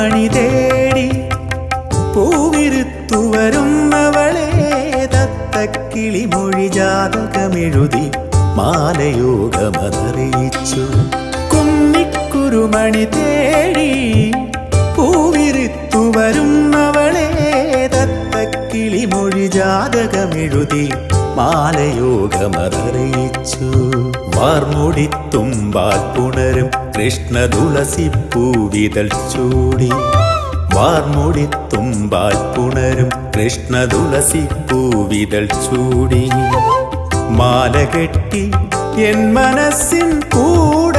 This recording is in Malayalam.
കുന്നിക്കുരുമണി തേടി പൂവിരുത്തു വരുന്നവളെ തത്തക്കിളിമൊഴി ജാതകമെഴുതി മാലയോഗമതറിയിച്ചു. കുന്നിക്കുരുമണി തേടി പൂവിരുത്തു വരുന്നവളെ തത്തക്കിളിമൊഴി ജാതകമെഴുതി മാലയോഗമതറിയിച്ചു. വാർമുടിത്തുമ്പാൽ പുണരും കൃഷ്ണ തുളസിപ്പൂവിതൾ ചൂടി. വാർമുടിത്തുമ്പാൽ പുണരും കൃഷ്ണ തുളസിപ്പൂവിതൾ ചൂടി. മാല കെട്ടി എൻ മനസ്സിൻ കൂടെ